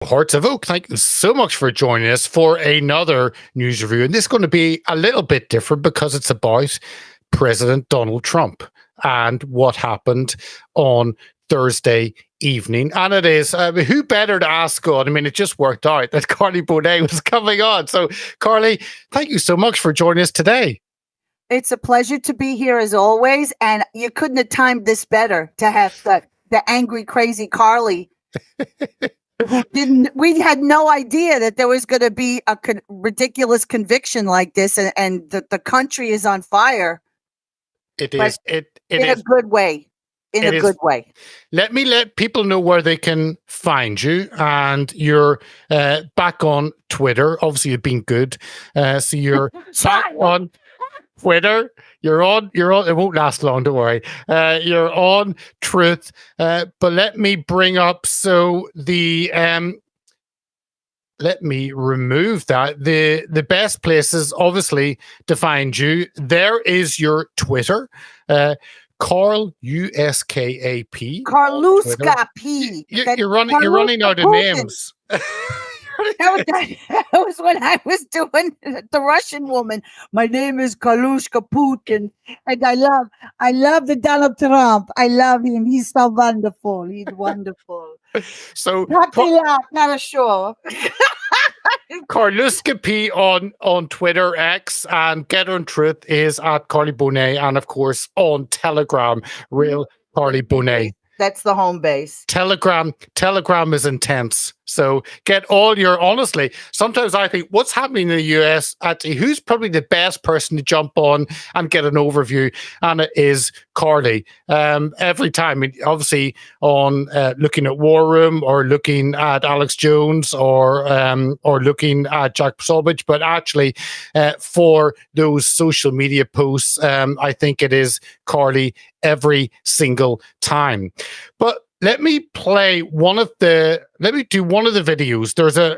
Hearts of Oak, thank you so much for joining us for another news review. And this is going to be a little bit different because it's about President Donald Trump and what happened on Thursday evening. And it is, who better to ask God? I mean, it just worked out that Karli Bonne was coming on. So, Karli, thank you so much for joining us today. It's a pleasure to be here as always. And you couldn't have timed this better to have the angry, crazy Karli. We had no idea that there was going to be a ridiculous conviction like this, and the country is on fire. It is. It in is a good way. In a good way. Let me let people know where they can find you. And you're back on Twitter. Obviously, you've been good. So you're back on Twitter. You're on, it won't last long, don't worry. You're on Truth. But let me bring up, let me remove that. The best places, obviously, to find you. There is your Twitter. Karl USKAP. Karluska P. You're running out of names. That was when I was doing the Russian woman. My name is Kalushka Putin, and I love the Donald Trump. I love him. He's so wonderful. He's wonderful. So not a show. Karluska P on Twitter, X, and GETTR and Truth is at Karli Bonne, and of course on Telegram, real Karli Bonne. That's the home base. Telegram is intense. So get all your, honestly, sometimes I think what's happening in the US, who's probably the best person to jump on and get an overview? And it is Karli. Every time, obviously on looking at War Room or looking at Alex Jones or looking at Jack Posobiec, but actually for those social media posts, I think it is Karli every single time. But let me do one of the videos.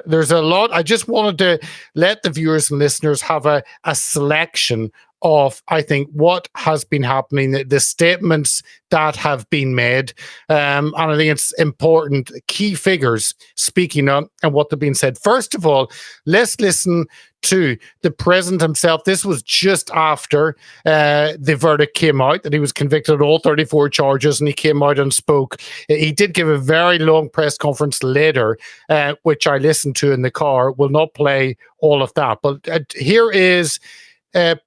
There's a lot. I just wanted to let the viewers and listeners have a selection of, I think, what has been happening, the statements that have been made. And I think it's important, key figures speaking up and what they've been said. First of all, let's listen to the president himself. This was just after the verdict came out, that he was convicted of all 34 charges, and he came out and spoke. He did give a very long press conference later, which I listened to in the car. Will not play all of that. But here is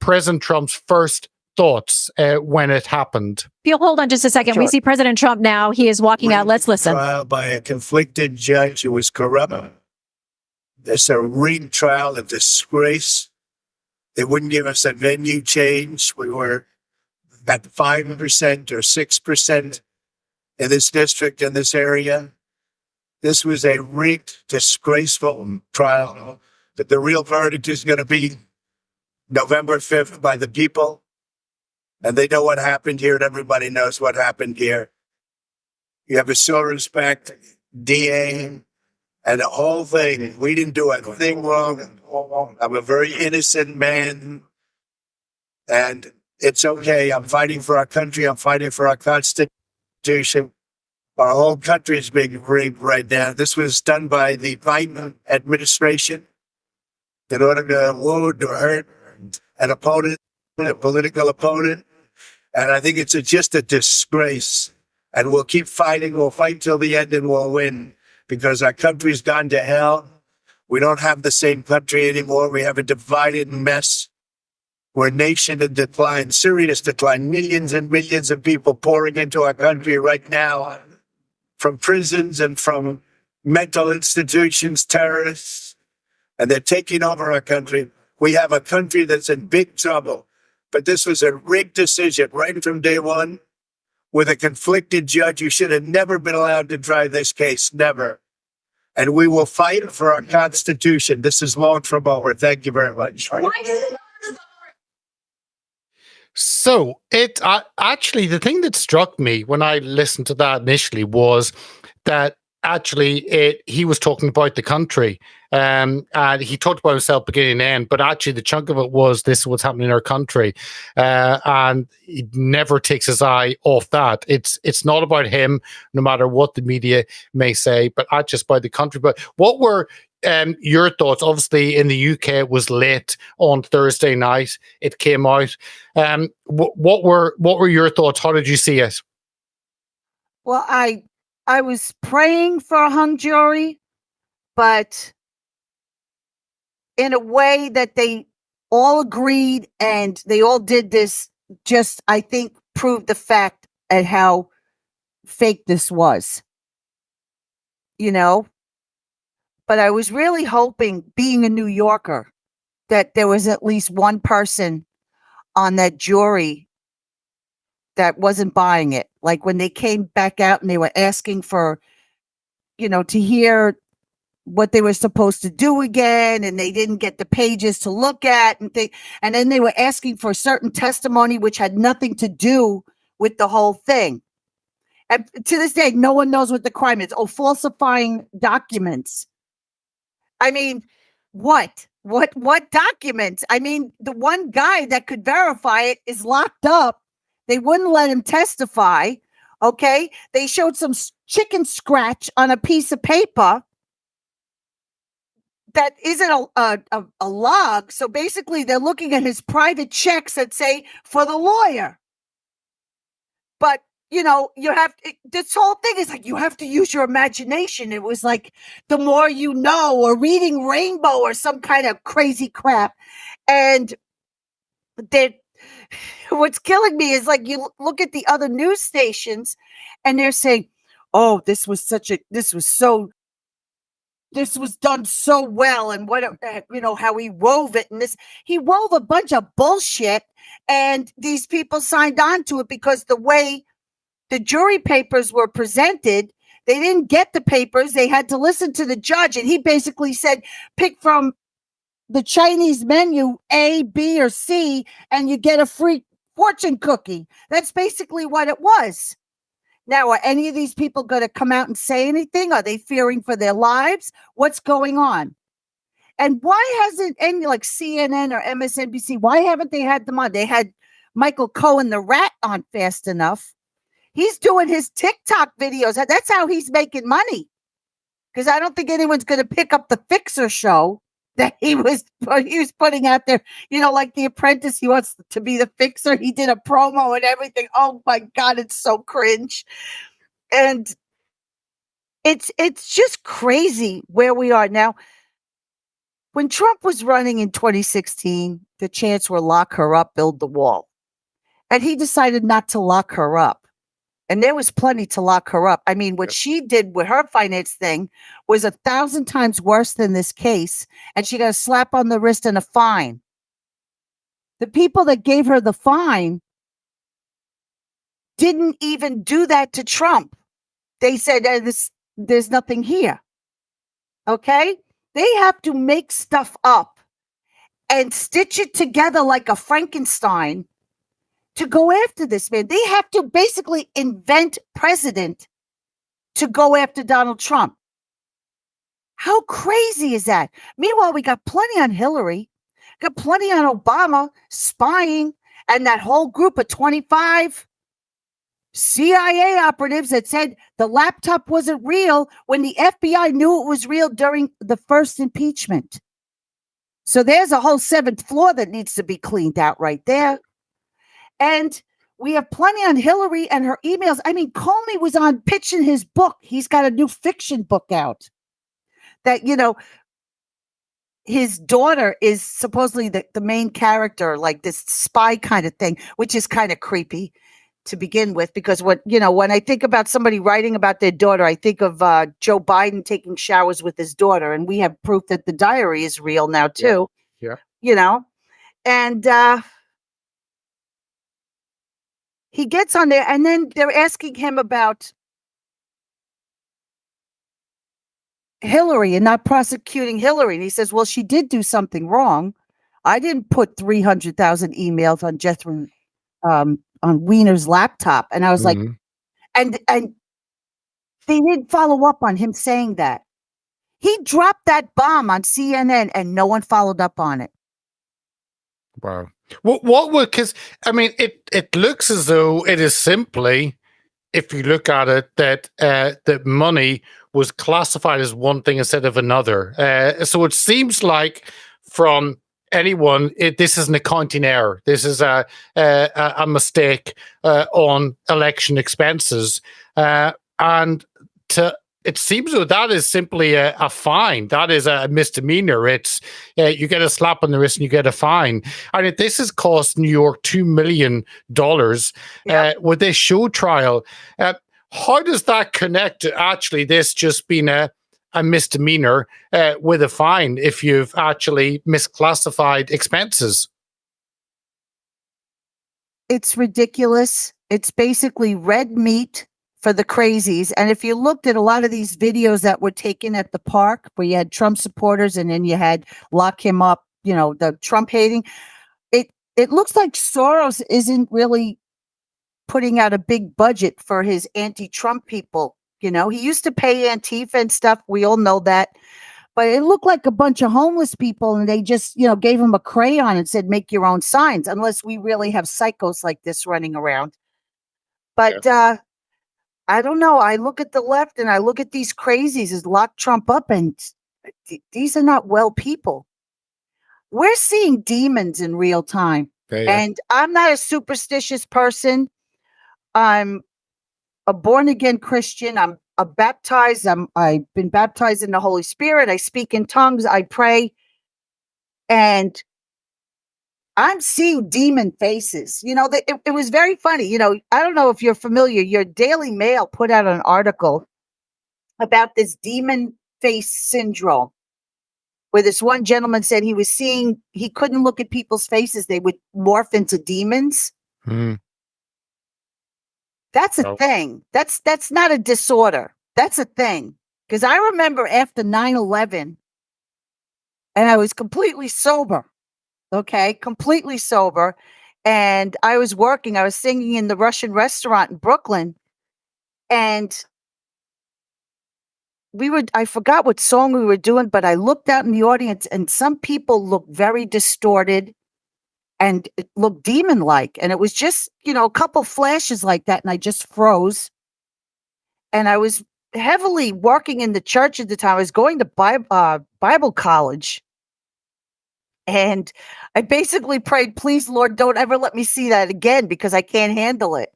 President Trump's first thoughts when it happened. If you'll hold on just a second. Sure. We see President Trump now. He is walking out. Let's listen. Trial by a conflicted judge who was corrupt. There's a rigged trial, a disgrace. They wouldn't give us a venue change. We were at 5% or 6% in this district, in this area. This was a rigged, disgraceful trial. But the real verdict is going to be November 5th by the people. And they know what happened here, and everybody knows what happened here. You have a so respect, DA, and the whole thing. We didn't do a thing wrong. I'm a very innocent man. And it's okay. I'm fighting for our country. I'm fighting for our Constitution. Our whole country is being rigged right now. This was done by the Biden administration in order to wound or hurt an opponent, a political opponent. And I think it's just a disgrace. And we'll keep fighting. We'll fight till the end and we'll win, because our country's gone to hell. We don't have the same country anymore. We have a divided mess. We're a nation in decline, serious decline. Millions and millions of people pouring into our country right now from prisons and from mental institutions, terrorists, and they're taking over our country. We have a country that's in big trouble. But this was a rigged decision right from day one with a conflicted judge who should have never been allowed to try this case, never. And we will fight for our Constitution. This is long from over. Thank you very much. So actually, the thing that struck me when I listened to that initially was that actually he was talking about the country, and he talked about himself beginning and end, but actually the chunk of it was this is what's happening in our country, and he never takes his eye off that. It's not about him, no matter what the media may say, but not just by the country. But what were your thoughts? Obviously, in the UK, it was late on Thursday night. It came out. What were your thoughts? How did you see it? Well, I was praying for a hung jury, but in a way that they all agreed and they all did this, just I think proved the fact at how fake this was. You know? But I was really hoping, being a New Yorker, that there was at least one person on that jury that wasn't buying it. Like when they came back out and they were asking for, to hear what they were supposed to do again, and they didn't get the pages to look at, and then they were asking for certain testimony which had nothing to do with the whole thing. And to this day, no one knows what the crime is. Oh, falsifying documents. I mean, what documents? I mean, the one guy that could verify it is locked up. They wouldn't let him testify. Okay. They showed some chicken scratch on a piece of paper that isn't a log. So basically they're looking at his private checks that say for the lawyer. But you have this whole thing is like you have to use your imagination. It was like the more you know, or reading Rainbow or some kind of crazy crap. And what's killing me is like you look at the other news stations and they're saying, "Oh, this was done so well," and what how he wove it, and he wove a bunch of bullshit, and these people signed on to it because the way the jury papers were presented, they didn't get the papers. They had to listen to the judge. And he basically said, pick from the Chinese menu, A, B, or C, and you get a free fortune cookie. That's basically what it was. Now, are any of these people going to come out and say anything? Are they fearing for their lives? What's going on? And why hasn't any like CNN or MSNBC, why haven't they had them on? They had Michael Cohen, the rat, on fast enough. He's doing his TikTok videos. That's how he's making money. Because I don't think anyone's going to pick up the Fixer show that he was putting out there. Like The Apprentice, he wants to be the Fixer. He did a promo and everything. Oh my God, it's so cringe. And it's just crazy where we are now. When Trump was running in 2016, the chants were lock her up, build the wall. And he decided not to lock her up. And there was plenty to lock her up. I mean, what she did with her finance thing was 1,000 times worse than this case. And she got a slap on the wrist and a fine. The people that gave her the fine didn't even do that to Trump. They said, there's nothing here. Okay? They have to make stuff up and stitch it together like a Frankenstein to go after this man. They have to basically invent precedent to go after Donald Trump. How crazy is that? Meanwhile, we got plenty on Hillary, got plenty on Obama spying, and that whole group of 25 CIA operatives that said the laptop wasn't real when the FBI knew it was real during the first impeachment. So there's a whole seventh floor that needs to be cleaned out right there. And we have plenty on Hillary and her emails. I mean, Comey was on pitching his book. He's got a new fiction book out that, his daughter is supposedly the main character, like this spy kind of thing, which is kind of creepy to begin with, because when I think about somebody writing about their daughter, I think of Joe Biden taking showers with his daughter, and we have proof that the diary is real now too. Yeah. And he gets on there, and then they're asking him about Hillary and not prosecuting Hillary. And he says, well, she did do something wrong. I didn't put 300,000 emails on Jethro, on Wiener's laptop. And I was like, and They didn't follow up on him saying that. He dropped that bomb on CNN and no one followed up on it. Wow. What would, because I mean, it looks as though it is simply, if you look at it, that that money was classified as one thing instead of another. So it seems like from anyone, this is an accounting error. This is a mistake on election expenses, and it seems that that is simply a fine. That is a misdemeanor. It's you get a slap on the wrist and you get a fine. And this has cost New York $2 million with this show trial. How does that connect to actually this just being a misdemeanor with a fine if you've actually misclassified expenses? It's ridiculous. It's basically red meat for the crazies. And if you looked at a lot of these videos that were taken at the park where you had Trump supporters and then you had lock him up, the Trump hating, it looks like Soros isn't really putting out a big budget for his anti-Trump people. He used to pay Antifa and stuff. We all know that. But it looked like a bunch of homeless people and they just, gave him a crayon and said, make your own signs, unless we really have psychos like this running around. But I don't know. I look at the left and I look at these crazies as lock Trump up, and these are not well people. We're seeing demons in real time. And I'm not a superstitious person. I'm a born again Christian. I'm a baptized. I've been baptized in the Holy Spirit. I speak in tongues. I pray. And I'm seeing demon faces. It was very funny. I don't know if you're familiar. Your Daily Mail put out an article about this demon face syndrome, where this one gentleman said he couldn't look at people's faces. They would morph into demons. That's a thing. That's not a disorder. That's a thing. Because I remember after 9/11, and I was completely sober. Okay, completely sober. And I was working. I was singing in the Russian restaurant in Brooklyn. And I forgot what song we were doing, but I looked out in the audience and some people looked very distorted and it looked demon-like. And it was just, a couple flashes like that. And I just froze. And I was heavily working in the church at the time. I was going to Bible college. And I basically prayed, please, Lord, don't ever let me see that again, because I can't handle it,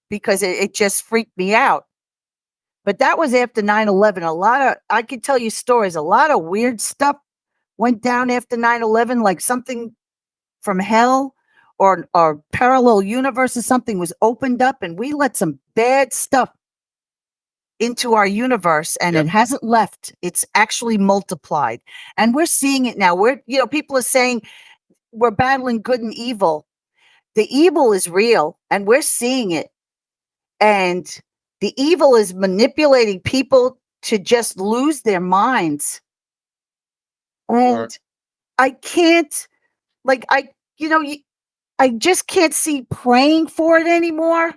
because it just freaked me out. But that was after 9/11. I could tell you stories. A lot of weird stuff went down after 9/11, like something from hell or parallel universe or something was opened up, and we let some bad stuff into our universe, and it hasn't left. It's actually multiplied, and we're seeing it now. People are saying we're battling good and evil. The evil is real, and we're seeing it. And the evil is manipulating people to just lose their minds. And I can't, I just can't see praying for it anymore.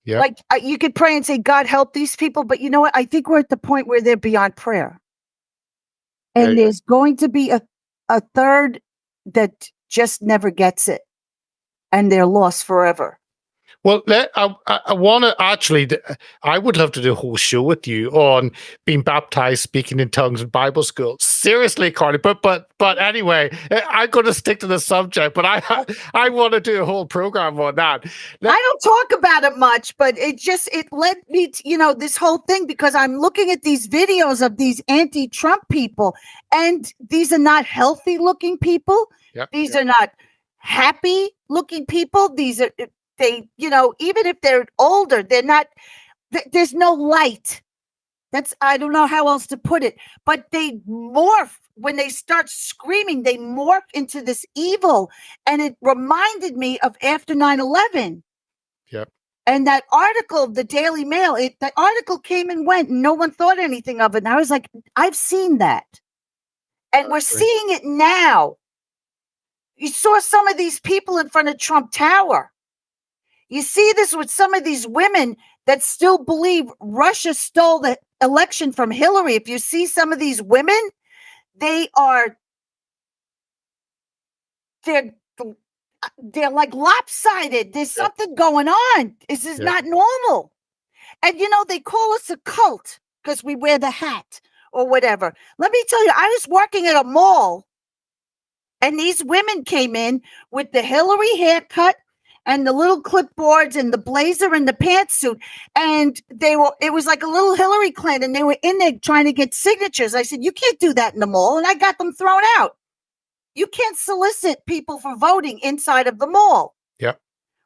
Yeah. You could pray and say, God, help these people. But you know what? I think we're at the point where they're beyond prayer. And there's going to be a third that just never gets it. And they're lost forever. Well, I want to actually, I would love to do a whole show with you on being baptized, speaking in tongues in Bible school. Seriously, Karli, but anyway, I'm going to stick to the subject, but I want to do a whole program on that. I don't talk about it much, but it led me to, this whole thing, because I'm looking at these videos of these anti-Trump people, and these are not healthy looking people. These are not happy looking people. These are, even if they're older, they're not, there's no light. I don't know how else to put it, but they morph when they start screaming, they morph into this evil. And it reminded me of after 9/11. Yep. And that article, the Daily Mail, the article came and went and no one thought anything of it. And I was like, I've seen that. And we're seeing it now. You saw some of these people in front of Trump Tower. You see this with some of these women that still believe Russia stole the election from Hillary. If you see some of these women, they're like lopsided. There's something going on. This is not normal. And, they call us a cult because we wear the hat or whatever. Let me tell you, I was working at a mall and these women came in with the Hillary haircut and the little clipboards and the blazer and the pantsuit. And it was like a little Hillary Clinton, and they were in there trying to get signatures. I said, you can't do that in the mall. And I got them thrown out. You can't solicit people for voting inside of the mall. Yep.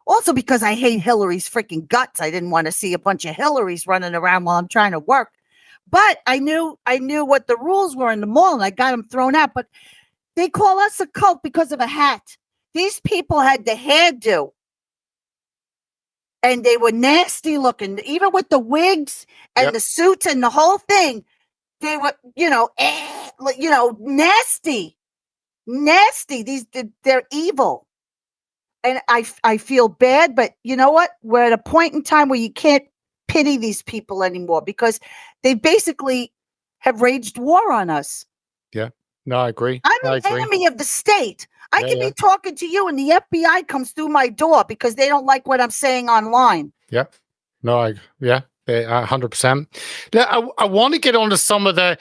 Also, because I hate Hillary's freaking guts. I didn't want to see a bunch of Hillarys running around while I'm trying to work. But I knew what the rules were in the mall, and I got them thrown out. But they call us a cult because of a hat. These people had the hairdo. And they were nasty looking, even with the wigs and the suits and the whole thing. They were, nasty. They're evil. And I feel bad, but you know what? We're at a point in time where you can't pity these people anymore because they basically have waged war on us. Yeah. No, I agree. I'm an enemy of the state. I can be talking to you and the FBI comes through my door because they don't like what I'm saying online. Yeah. No, 100%. I want to get on to some of let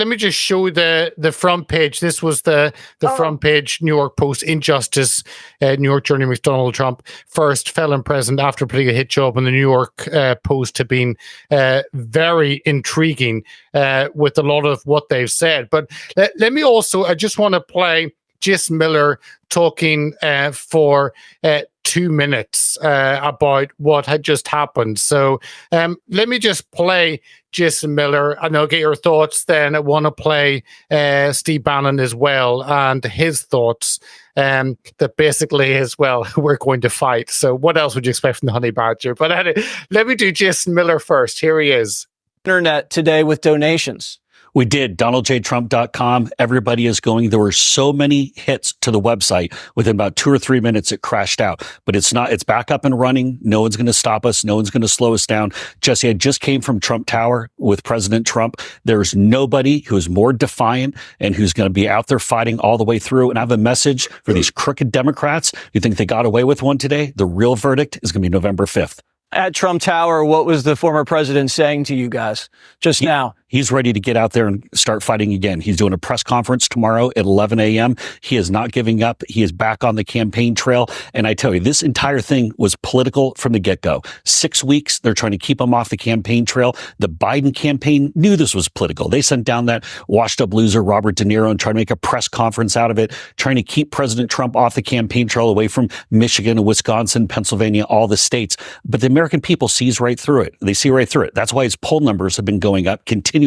me just show the front page. This was the front page New York Post, Injustice, New York Journey with Donald Trump, first felon president after putting a hit job. And the New York Post have been very intriguing with a lot of what they've said. But let me also, I just want to play Jason Miller talking for 2 minutes about what had just happened. So let me just play Jason Miller and I'll get your thoughts then. I want to play Steve Bannon as well and his thoughts that basically is, well, we're going to fight. So what else would you expect from the Honey Badger? But anyway, let me do Jason Miller first. Here he is. Internet today with donations. We did. DonaldJTrump.com. Everybody is going. There were so many hits to the website. Within about 2 or 3 minutes, it crashed out. But it's back up and running. No one's going to stop us. No one's going to slow us down. Jesse, I just came from Trump Tower with President Trump. There's nobody who's more defiant and who's going to be out there fighting all the way through. And I have a message for these crooked Democrats who think they got away with one today. The real verdict is going to be November 5th. At Trump Tower, what was the former president saying to you guys just now? He's ready to get out there and start fighting again. He's doing a press conference tomorrow at 11 a.m. He is not giving up. He is back on the campaign trail. And I tell you, this entire thing was political from the get-go. 6 weeks, they're trying to keep him off the campaign trail. The Biden campaign knew this was political. They sent down that washed-up loser, Robert De Niro, and tried to make a press conference out of it, trying to keep President Trump off the campaign trail, away from Michigan, Wisconsin, Pennsylvania, all the states. But the American people sees right through it. They see right through it. That's why his poll numbers have been going up continually.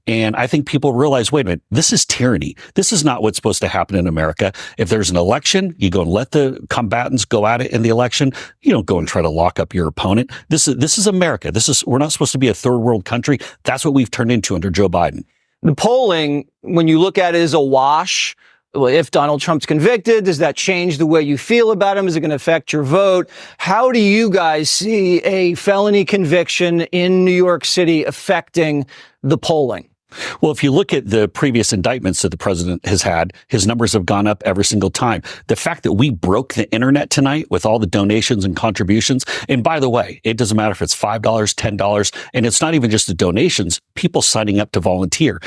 And I think people realize, wait a minute, this is tyranny. This is not what's supposed to happen in America. If there's an election, you go and let the combatants go at it in the election. You don't go and try to lock up your opponent. This is America. We're not supposed to be a third world country. That's what we've turned into under Joe Biden. The polling, when you look at it, is a wash. Well, if Donald Trump's convicted, does that change the way you feel about him? Is it going to affect your vote? How do you guys see a felony conviction in New York City affecting the polling? Well, if you look at the previous indictments that the president has had, his numbers have gone up every single time. The fact that we broke the internet tonight with all the donations and contributions, and by the way, it doesn't matter if it's $5, $10, and it's not even just the donations, people signing up to volunteer.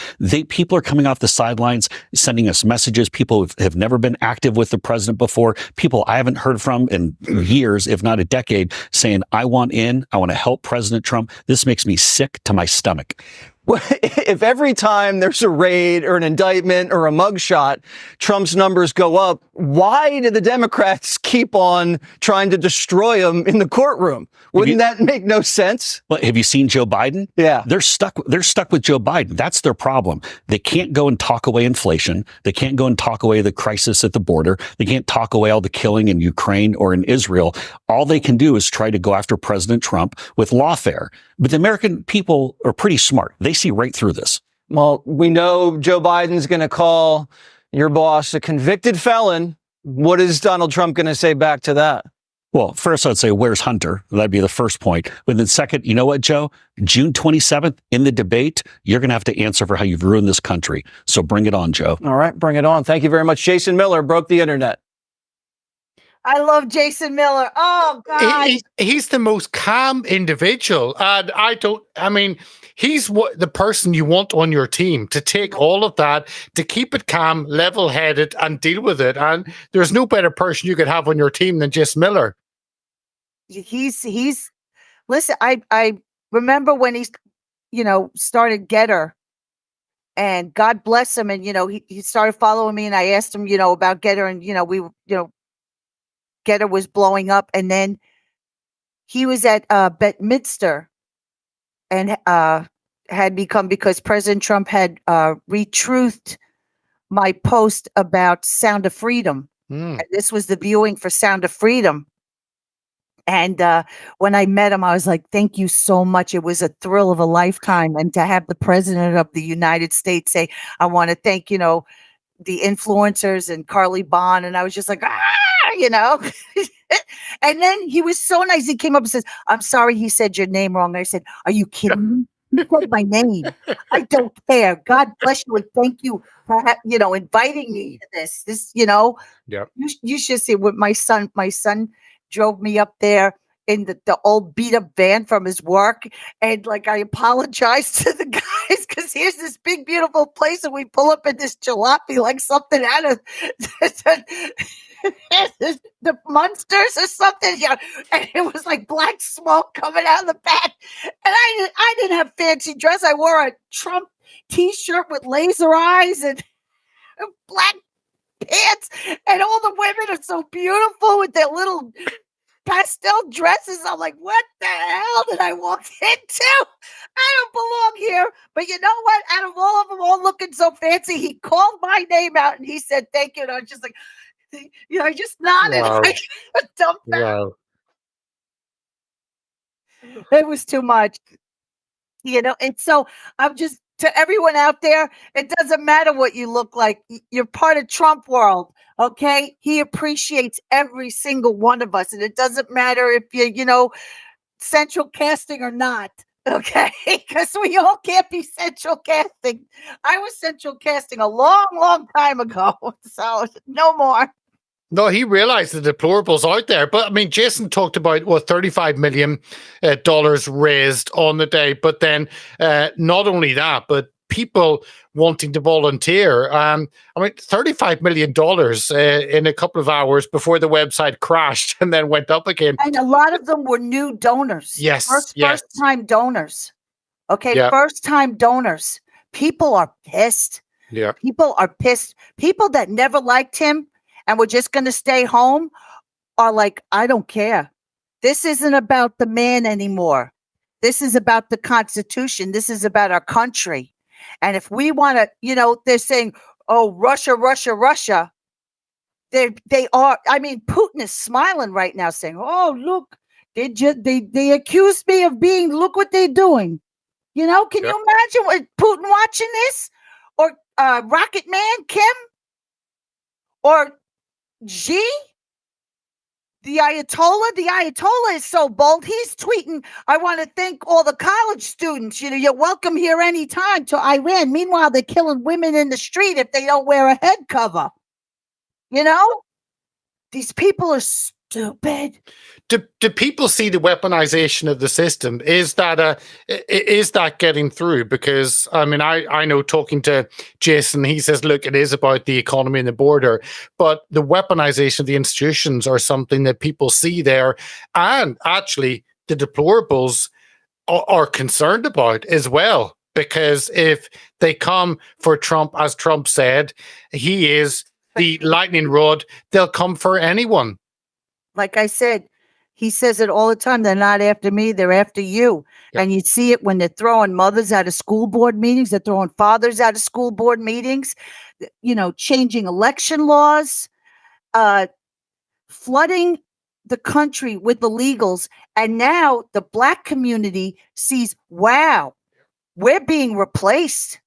People are coming off the sidelines, sending us messages. People have never been active with the president before. People I haven't heard from in years, if not a decade, saying, I want in, I want to help President Trump. This makes me sick to my stomach. Well, if every time there's a raid or an indictment or a mugshot, Trump's numbers go up, why do the Democrats keep on trying to destroy him in the courtroom? Wouldn't that make no sense? Well, have you seen Joe Biden? Yeah. They're stuck with Joe Biden. That's their problem. They can't go and talk away inflation. They can't go and talk away the crisis at the border. They can't talk away all the killing in Ukraine or in Israel. All they can do is try to go after President Trump with lawfare. But the American people are pretty smart. They see right through this. Well, we know Joe Biden's going to call your boss a convicted felon. What is Donald Trump going to say back to that? Well, first, I'd say, where's Hunter? That'd be the first point. But then second, you know what, Joe? June 27th, in the debate, you're going to have to answer for how you've ruined this country. So bring it on, Joe. All right, bring it on. Thank you very much. Jason Miller broke the internet. I love Jason Miller. Oh God. He's the most calm individual. And he's the person you want on your team to take all of that, to keep it calm, level-headed, and deal with it. And there's no better person you could have on your team than Jason Miller. He's listen, I remember when he started GETTR, and God bless him, and he started following me, and I asked him about GETTR, and GETTR was blowing up, and then he was at Bedminster, and had become, because President Trump had retruthed my post about Sound of Freedom. And this was the viewing for Sound of Freedom. And when I met him, I was like, thank you so much. It was a thrill of a lifetime. And to have the president of the United States say, I want to thank, the influencers and Karli Bonne. And I was just like, And then he was so nice. He came up and says, I'm sorry he said your name wrong. I said, are you kidding me? He said my name. I don't care. God bless you and thank you for inviting me to this. Yeah. You should see what my son drove me up there in the old beat up van from his work. And I apologized to the guys because here's this big, beautiful place. And we pull up in this jalopy like something out of the Munsters or something. Yeah. And it was like black smoke coming out of the back. And I didn't have fancy dress. I wore a Trump t-shirt with laser eyes and black pants. And all the women are so beautiful with their little pastel dresses. I'm like, what the hell did I walk into? I don't belong here. But you know what? Out of all of them, all looking so fancy, he called my name out and he said, thank you. And I was just like, I just nodded. Wow. Like a dumb Wow. It was too much. And so I'm just, to everyone out there, it doesn't matter what you look like. You're part of Trump world. Okay. He appreciates every single one of us. And it doesn't matter if you're, central casting or not. Okay. Because we all can't be central casting. I was central casting a long, long time ago. So no more. No, he realized the deplorables out there. But Jason talked about $35 million raised on the day. But then not only that, but people wanting to volunteer. $35 million in a couple of hours before the website crashed and then went up again. And a lot of them were new donors. Yes. First time donors. Okay. Yeah. First time donors. People are pissed. Yeah. People are pissed. People that never liked him and we're just going to stay home are like, I don't care. This isn't about the man anymore. This is about the Constitution. This is about our country. And if we want to, they're saying, oh, Russia, Russia, Russia. They are. Putin is smiling right now saying, oh, look, they accused me of being, look what they're doing. Can you imagine what Putin watching this? Or Rocket Man, Kim? Or Xi, the Ayatollah is so bold. He's tweeting, I want to thank all the college students. You're welcome here anytime to Iran. Meanwhile, they're killing women in the street if they don't wear a head cover. These people are stupid. Do people see the weaponization of the system? Is that getting through? Because I know, talking to Jason, he says, look, it is about the economy and the border, but the weaponization of the institutions are something that people see there, and actually the deplorables are concerned about as well. Because if they come for Trump, as Trump said, he is the lightning rod, they'll come for anyone. Like I said, he says it all the time. They're not after me. They're after you. Yep. And you see it when they're throwing mothers out of school board meetings. They're throwing fathers out of school board meetings, changing election laws, flooding the country with illegals. And now the Black community sees, wow, we're being replaced.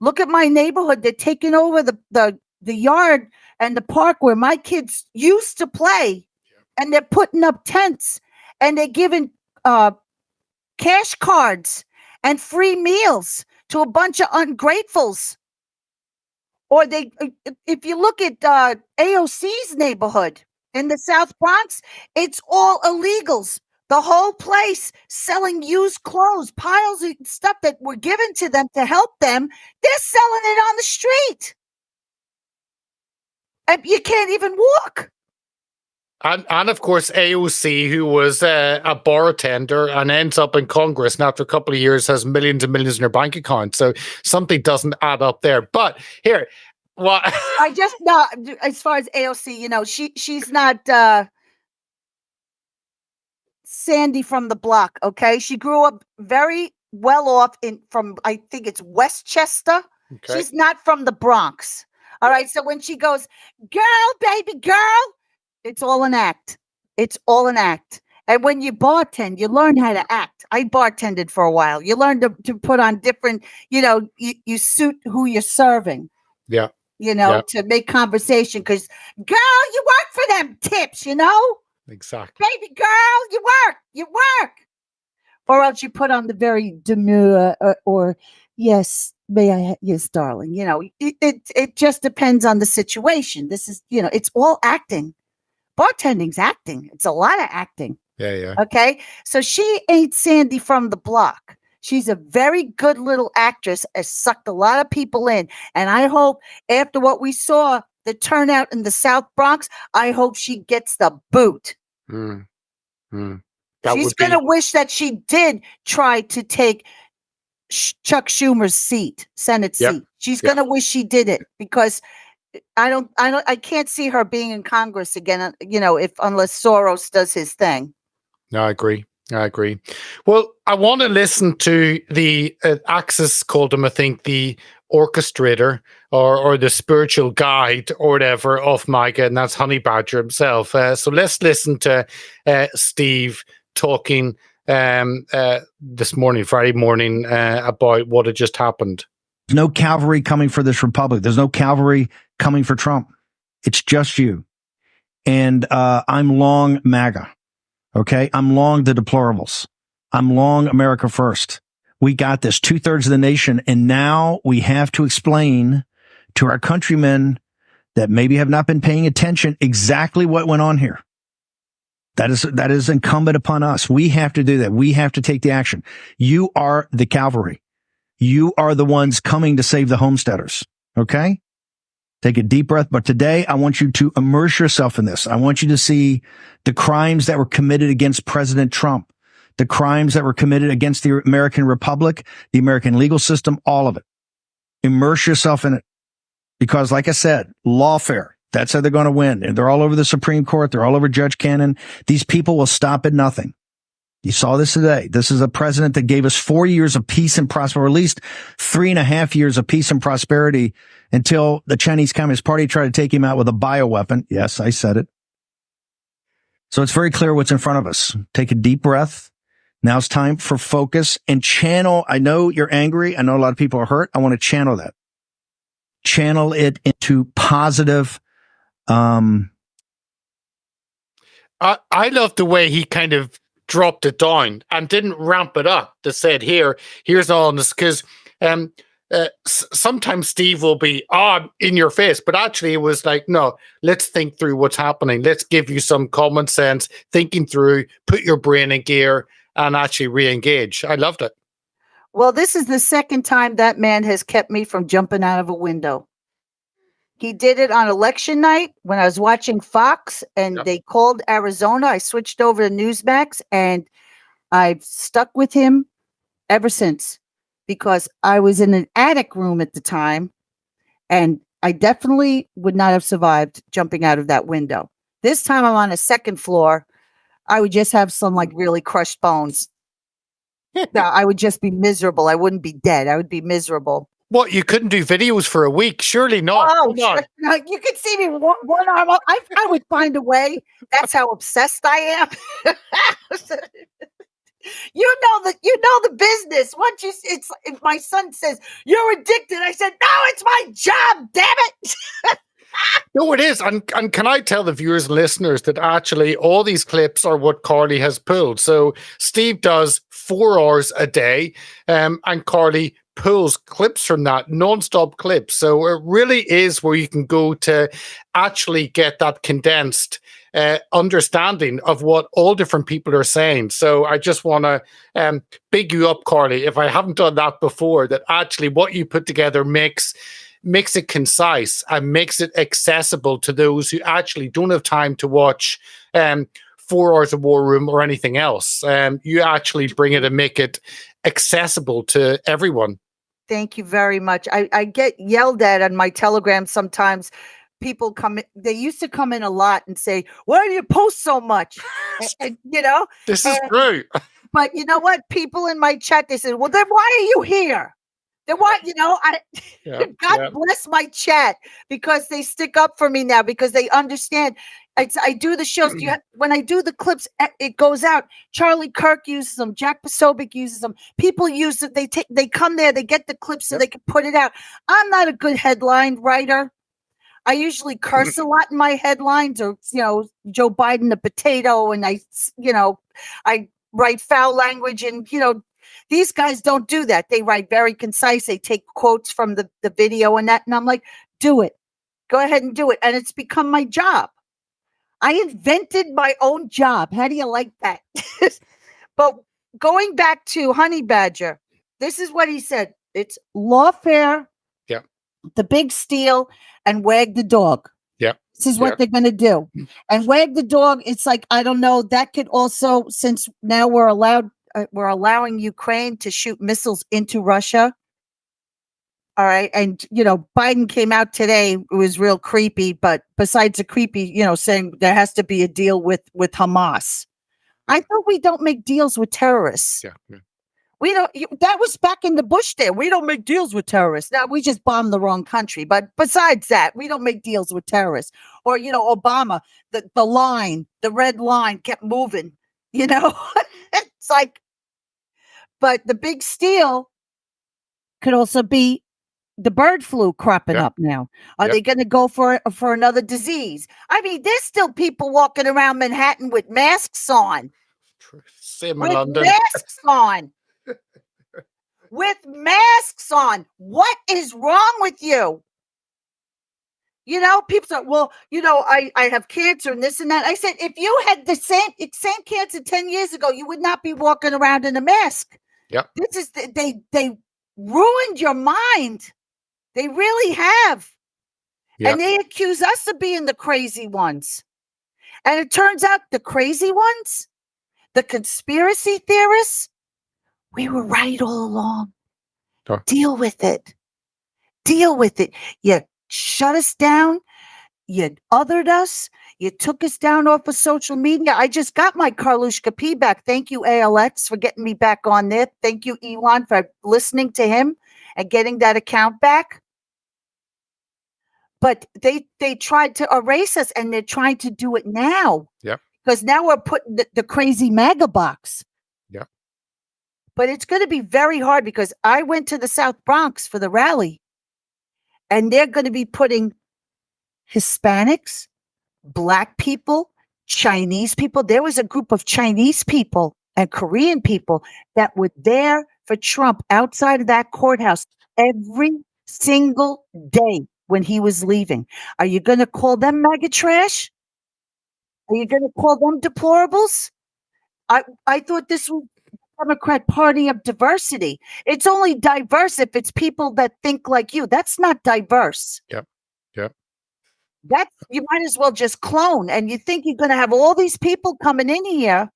Look at my neighborhood. They're taking over the yard and the park where my kids used to play. and they're putting up tents, and they're giving cash cards and free meals to a bunch of ungratefuls. Or if you look at AOC's neighborhood in the South Bronx, it's all illegals. The whole place selling used clothes, piles of stuff that were given to them to help them. They're selling it on the street. And you can't even walk. And of course, AOC, who was a bartender and ends up in Congress, and after a couple of years has millions and millions in her bank account. So something doesn't add up there. But here, well, I just not as far as AOC, she's not Sandy from the block. Okay, she grew up very well off from I think it's Westchester. Okay. She's not from the Bronx. All right, so when she goes, "Girl, baby girl," it's all an act. It's all an act. And when you bartend, you learn how to act. I bartended for a while. You learn to put on different, you suit who you're serving. Yeah. To make conversation. Because, girl, you work for them tips, Exactly. Baby girl, you work. Or else you put on the very demure or yes, yes, darling. It just depends on the situation. This is, it's all acting. Bartending's acting. It's a lot of acting. Yeah. Okay. So she ain't Sandy from the block. She's a very good little actress, has sucked a lot of people in. And I hope after what we saw, the turnout in the South Bronx, I hope she gets the boot. She's going to wish that she did try to take Chuck Schumer's Senate seat. She's going to wish she did it because I can't see her being in Congress again, unless Soros does his thing. No, I agree. Well, I want to listen to the Axis called him, I think, the orchestrator or the spiritual guide or whatever of MAGA, and that's Honey Badger himself. So let's listen to Steve talking this morning, Friday morning, about what had just happened. There's no cavalry coming for this republic. There's no cavalry coming for Trump. It's just you. And I'm long MAGA. Okay? I'm long the deplorables. I'm long America first. We got this, 2/3 of the nation. And now we have to explain to our countrymen that maybe have not been paying attention exactly what went on here. That is incumbent upon us. We have to do that. We have to take the action. You are the cavalry. You are the ones coming to save the homesteaders. Okay? Take a deep breath. But today, I want you to immerse yourself in this. I want you to see the crimes that were committed against President Trump, the crimes that were committed against the American Republic, the American legal system, all of it. Immerse yourself in it. Because like I said, lawfare, that's how they're going to win. And they're all over the Supreme Court. They're all over Judge Cannon. These people will stop at nothing. You saw this today. This is a president that gave us 4 years of peace and prosperity, or at least 3.5 years of peace and prosperity until the Chinese Communist Party tried to take him out with a bioweapon. Yes, I said it. So it's very clear what's in front of us. Take a deep breath. Now it's time for focus and channel. I know you're angry. I know a lot of people are hurt. I want to channel that. Channel it into positive. I love the way he kind of dropped it down and didn't ramp it up. That said, here's all this, because sometimes Steve will be in your face, but actually it was like, no, let's think through what's happening. Let's give you some common sense, thinking through, put your brain in gear, and actually re-engage. I loved it. Well, this is the second time that man has kept me from jumping out of a window. He did it on election night when I was watching Fox and they called Arizona. I switched over to Newsmax and I've stuck with him ever since because I was in an attic room at the time and I definitely would not have survived jumping out of that window. This time I'm on a second floor. I would just have some like really crushed bones. I would just be miserable. I wouldn't be dead. I would be miserable. What, you couldn't do videos for a week? Surely not. Oh, no, you could see me one arm up. I would find a way. That's how obsessed I am. You know the business. Once if my son says you're addicted, I said no, it's my job. Damn it. No, it is. And can I tell the viewers and listeners that actually all these clips are what Karli has pulled. So Steve does 4 hours a day, and Karli pulls clips from that, non-stop clips. So it really is where you can go to actually get that condensed understanding of what all different people are saying. So I just want to big you up, Karli, if I haven't done that before, that actually what you put together makes it concise and makes it accessible to those who actually don't have time to watch 4 hours of War Room or anything else. You actually bring it and make it accessible to everyone. Thank you very much. I get yelled at on my Telegram sometimes. People come in, they used to come in a lot and say, why do you post so much? And, This is true. But you know what? People in my chat, they said, well, then why are you here? Then why, God bless my chat, because they stick up for me now, because they understand. I do the shows. When I do the clips, it goes out. Charlie Kirk uses them. Jack Posobiec uses them. People use it. They come there. They get the clips so they can put it out. I'm not a good headline writer. I usually curse a lot in my headlines, or Joe Biden the potato, and I write foul language, and these guys don't do that. They write very concise. They take quotes from the video and that, and I'm like, do it. Go ahead and do it. And it's become my job. I invented my own job. How do you like that? But going back to Honey Badger, this is what he said. It's lawfare, the big steal, and wag the dog. Yeah. This is what they're going to do. And wag the dog, it's like, I don't know, that could also, since now we're allowing Ukraine to shoot missiles into Russia. All right. And, Biden came out today. It was real creepy. But besides the creepy, saying there has to be a deal with Hamas. I thought we don't make deals with terrorists. Yeah. We don't. That was back in the Bush day. We don't make deals with terrorists. Now we just bombed the wrong country. But besides that, we don't make deals with terrorists. Or Obama, the red line kept moving. It's like, but the big steal could also be the bird flu cropping up now. Are they going to go for another disease? I mean, there's still people walking around Manhattan with masks on. Same in London. Masks on. With masks on. What is wrong with you? People say, well, I have cancer and this and that. I said, if you had the same cancer 10 years ago, you would not be walking around in a mask. Yeah. This is, they ruined your mind. They really have. Yep. And they accuse us of being the crazy ones. And it turns out the crazy ones, the conspiracy theorists, we were right all along. Sure. Deal with it. Deal with it. You shut us down. You othered us. You took us down off of social media. I just got my Karlushka P back. Thank you, ALX, for getting me back on there. Thank you, Elon, for listening to him and getting that account back. But they tried to erase us, and they're trying to do it now. Yeah. Because now we're putting the crazy MAGA box. Yeah. But it's going to be very hard, because I went to the South Bronx for the rally, and they're going to be putting Hispanics, Black people, Chinese people. There was a group of Chinese people and Korean people that were there for Trump outside of that courthouse every single day when he was leaving. Are you going to call them MAGA trash? Are you going to call them deplorables? I thought this was the Democrat Party of diversity. It's only diverse if it's people that think like you. That's not diverse. Yep. You might as well just clone. And you think you're going to have all these people coming in here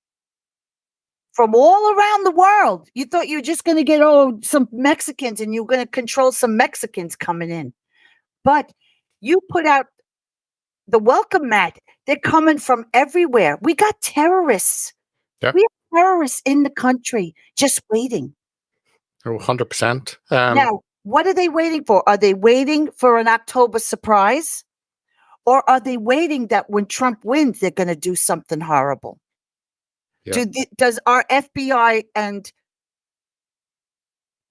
from all around the world. You thought you were just going to get some Mexicans, and you're going to control some Mexicans coming in. But you put out the welcome mat. They're coming from everywhere. We got terrorists. Yep. We have terrorists in the country just waiting. 100%. Now, what are they waiting for? Are they waiting for an October surprise? Or are they waiting that when Trump wins, they're going to do something horrible? Yeah. Does our FBI and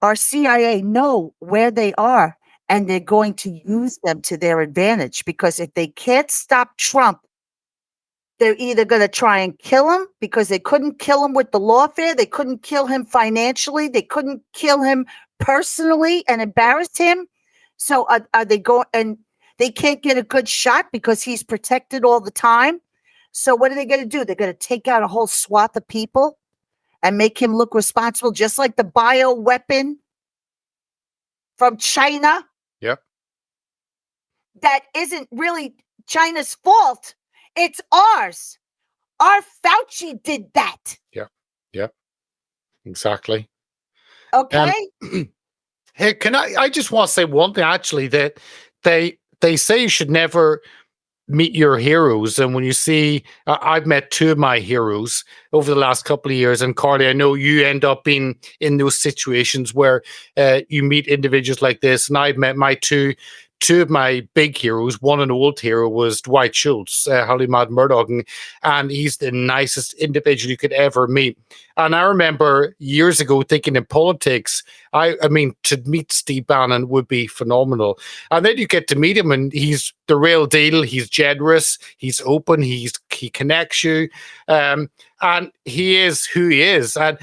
our CIA know where they are and they're going to use them to their advantage, because if they can't stop Trump, they're either going to try and kill him, because they couldn't kill him with the lawfare. They couldn't kill him financially. They couldn't kill him personally and embarrass him. So are they going, and they can't get a good shot because he's protected all the time. So what are they going to do? They're going to take out a whole swath of people and make him look responsible, just like the bioweapon from China. Yep. That isn't really China's fault. It's ours. Our Fauci did that. Yeah, exactly. Okay. Hey, I just want to say one thing, actually, that they say you should never meet your heroes. And when you see, I've met two of my heroes over the last couple of years. And Karli, I know you end up being in those situations where you meet individuals like this. And I've met my two of my big heroes. One, an old hero, was Dwight Schultz, Holly Mad Murdoch, and he's the nicest individual you could ever meet. And I remember years ago thinking in politics, I mean, to meet Steve Bannon would be phenomenal. And then you get to meet him, and he's the real deal. He's generous, he's open, he connects you, and he is who he is. And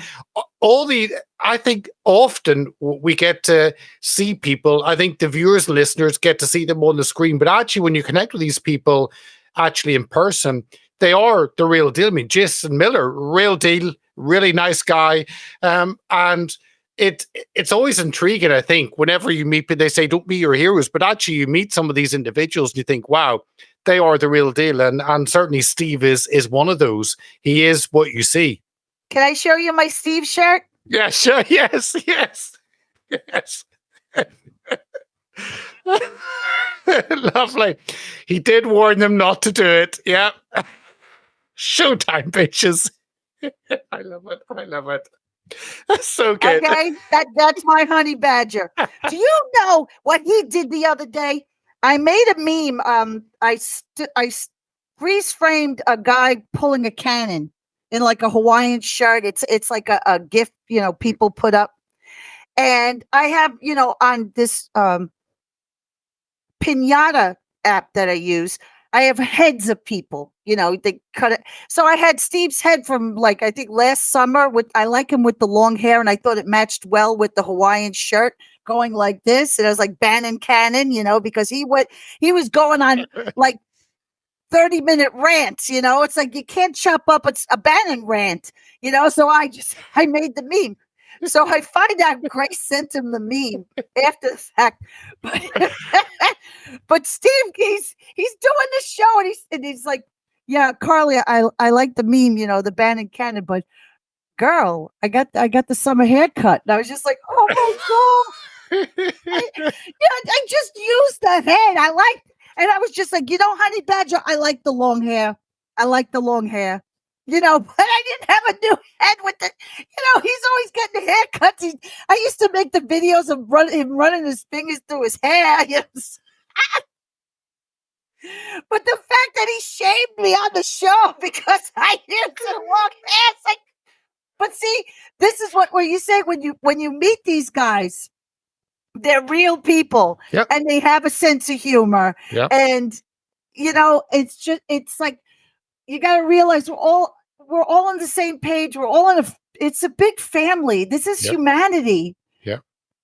I think often we get to see people, I think the viewers and listeners get to see them on the screen, but actually when you connect with these people actually in person, they are the real deal. I mean, Jason Miller, real deal, really nice guy. And it's always intriguing, I think, whenever you meet people, they say, don't meet your heroes, but actually you meet some of these individuals and you think, wow, they are the real deal. And certainly Steve is one of those. He is what you see. Can I show you my Steve shirt? Yeah, sure. Yes. Lovely. He did warn them not to do it. Yeah. Showtime, bitches. I love it. That's so good. Okay, that's my honey badger. Do you know what he did the other day? I made a meme. I freeze framed a guy pulling a cannon in like a Hawaiian shirt. It's like a gift, people put up. And I have, on this Pinata app that I use, I have heads of people, they cut it. So I had Steve's head from I think last summer I like him with the long hair, and I thought it matched well with the Hawaiian shirt going like this. And I was like Bannon Cannon, because he was going on 30-minute rants, it's like you can't chop up a Bannon rant, so I made the meme. So I find out Grace sent him the meme after the fact, but Steve, he's doing the show, and he's like, yeah, Karli, I like the meme, the Bannon Cannon, but girl, I got the summer haircut, and I was just like, oh my god, I just used the head, and I was just like, Honey Badger, I like the long hair, but I didn't have a new head with the, he's always getting haircuts. I used to make the videos of him running his fingers through his hair. But the fact that he shamed me on the show because I used the long hair, it's like, but see, this is where you say when you meet these guys, they're real people, yep, and they have a sense of humor, yep, and it's like you got to realize we're all on the same page. We're all it's a big family. This is humanity. Yeah.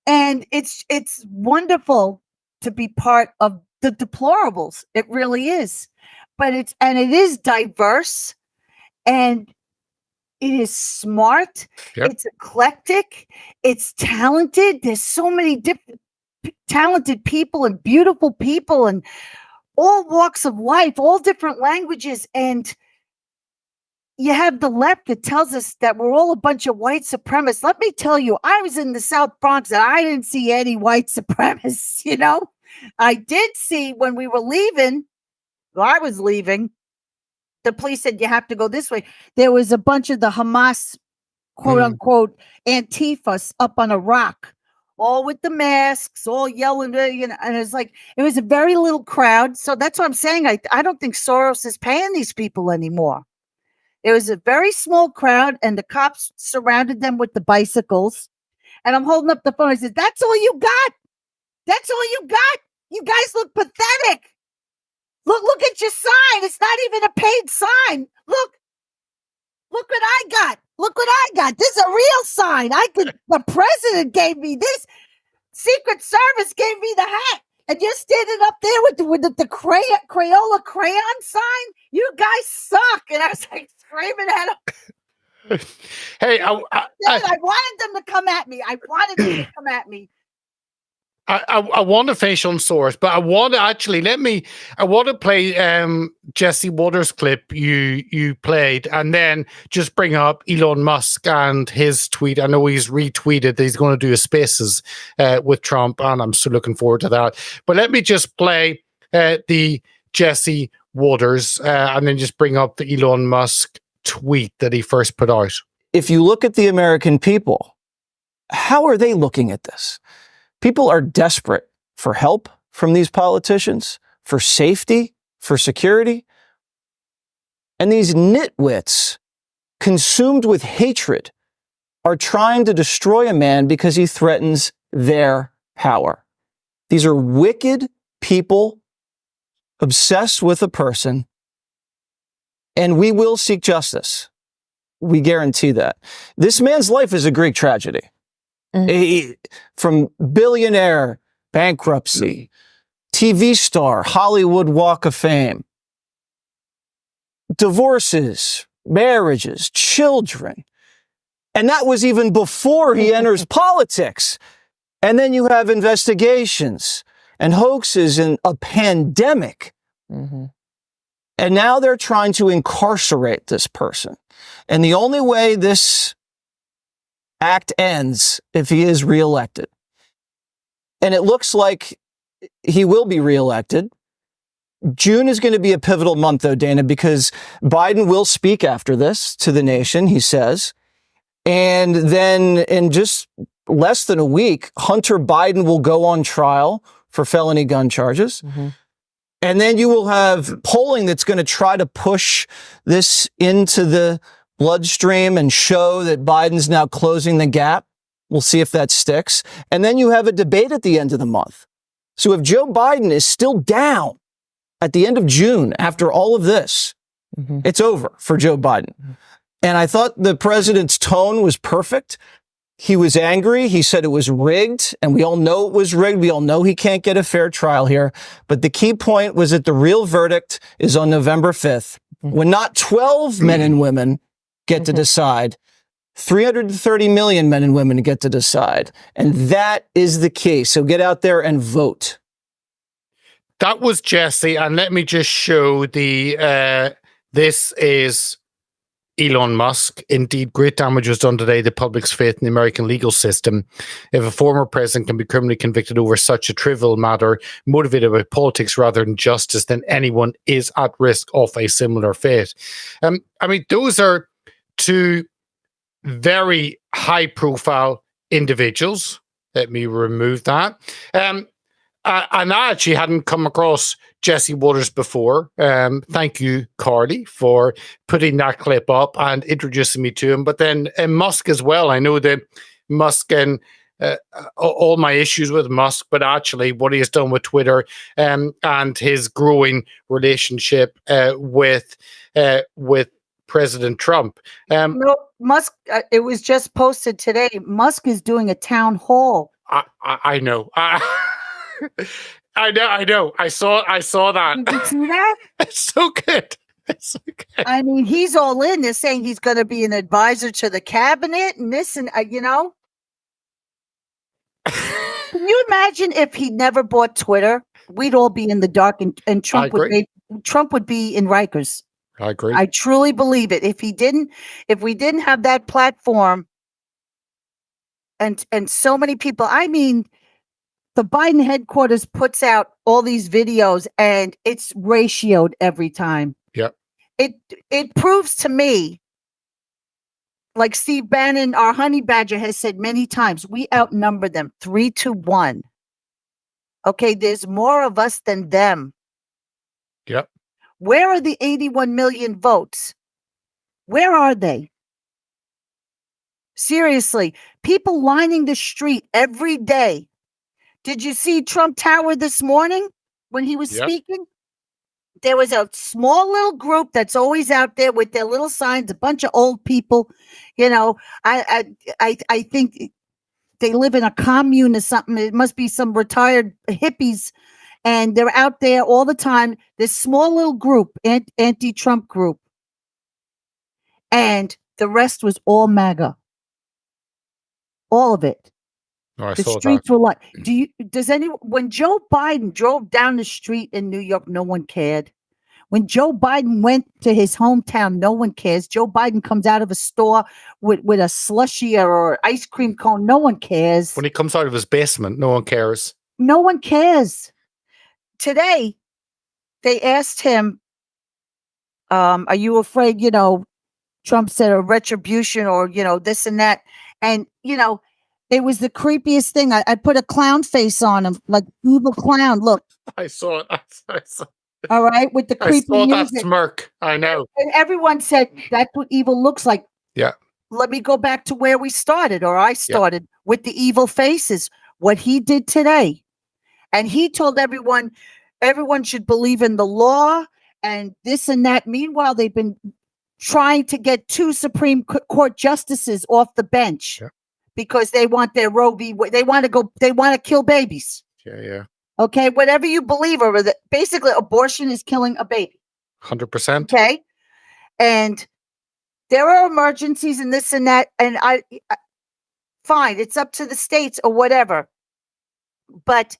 And it's wonderful to be part of the deplorables. It really is. But it is diverse, and it is smart. Yep. It's eclectic. It's talented. There's so many different talented people and beautiful people and all walks of life, all different languages. And you have the left that tells us that we're all a bunch of white supremacists. Let me tell you, I was in the South Bronx and I didn't see any white supremacists, I did see when we were leaving, I was leaving, the police said, you have to go this way. There was a bunch of the Hamas, quote unquote, Antifas up on a rock, all with the masks, all yelling, and it was a very little crowd. So that's what I'm saying. I don't think Soros is paying these people anymore. It was a very small crowd, and the cops surrounded them with the bicycles. And I'm holding up the phone. I said, that's all you got? That's all you got? You guys look pathetic. Look at your sign. It's not even a paid sign. Look what I got. Look what I got. This is a real sign. The president gave me this. Secret Service gave me the hat. And you're standing up there with the Crayola crayon sign? You guys suck. And I was like screaming at him. Hey, I wanted them to come at me. I want to finish on source, but I want to play Jesse Waters' clip you played, and then just bring up Elon Musk and his tweet. I know he's retweeted that he's going to do a Spaces with Trump, and I'm so looking forward to that. But let me just play the Jesse Waters, and then just bring up the Elon Musk tweet that he first put out. If you look at the American people, how are they looking at this? People are desperate for help from these politicians, for safety, for security. And these nitwits, consumed with hatred, are trying to destroy a man because he threatens their power. These are wicked people obsessed with a person, and we will seek justice. We guarantee that. This man's life is a Greek tragedy. From billionaire, bankruptcy, TV star, Hollywood Walk of Fame, divorces, marriages, children. And that was even before he enters politics. And then you have investigations and hoaxes and a pandemic. And now they're trying to incarcerate this person. And the only way this act ends if he is reelected. And it looks like he will be reelected. June is going to be a pivotal month, though, Dana, because Biden will speak after this to the nation, he says. And then in just less than a week, Hunter Biden will go on trial for felony gun charges. And then you will have polling that's going to try to push this into the bloodstream and show that Biden's now closing the gap. We'll see if that sticks. And then you have a debate at the end of the month. So if Joe Biden is still down at the end of June after all of this, it's over for Joe Biden. And I thought the president's tone was perfect. He was angry. He said it was rigged, and we all know it was rigged. We all know he can't get a fair trial here. But the key point was that the real verdict is on November 5th, when not 12 men and women get to decide, 330 million men and women get to decide. And that is the key. So get out there and vote. That was Jesse. And let me just show this is Elon Musk. Indeed, great damage was done today to the public's faith in the American legal system. If a former president can be criminally convicted over such a trivial matter, motivated by politics rather than justice, then anyone is at risk of a similar fate. I mean, those are two very high-profile individuals. Let me remove that. And I actually hadn't come across Jesse Waters before. Thank you, Karli, for putting that clip up and introducing me to him. But then Musk as well. I know that Musk and all my issues with Musk, but actually what he has done with Twitter and his growing relationship with President Trump. No, Musk, it was just posted today. Musk is doing a town hall. I know. I know. I saw that. Did you see that? It's so good. It's so good. I mean, he's all in. They're saying he's going to be an advisor to the cabinet and this and, you know. Can you imagine if he never bought Twitter? We'd all be in the dark and Trump would be in Rikers. I agree. I truly believe it. If we didn't have that platform and so many people, I mean, the Biden headquarters puts out all these videos and it's ratioed every time. Yeah. It proves to me, like Steve Bannon, our honey badger, has said many times, we outnumber them 3-1. Okay, there's more of us than them. Yep. Where are the 81 million votes? Where are they? Seriously, people lining the street every day Did you see Trump Tower this morning when he was speaking? There was a small little group that's always out there with their little signs, a bunch of old people. You know, I think they live in a commune or something. It must be some retired hippies, and they're out there all the time. This small little group, anti-Trump group, and the rest was all MAGA. All of it. Oh, I the saw streets that. were like, when Joe Biden drove down the street in New York, no one cared. When Joe Biden went to his hometown, no one cares. Joe Biden comes out of a store with a slushie or ice cream cone, no one cares. When he comes out of his basement, no one cares. No one cares. Today, they asked him, are you afraid, Trump said a retribution or, this and that. And, it was the creepiest thing. I put a clown face on him, like evil clown. Look. I saw it. I saw it. All right, with the creepy I saw music. that smirk. I know. And everyone said that's what evil looks like. Yeah. Let me go back to where we started, or I started with the evil faces. What he did today. And he told everyone should believe in the law and this and that. Meanwhile, they've been trying to get 2 Supreme Court justices off the bench. Yeah. Because they want their Roe v. Wade. They want to kill babies. Yeah. Okay, whatever you believe over that, basically abortion is killing a baby. 100%. Okay, and there are emergencies and this and that, and I fine, it's up to the states or whatever. But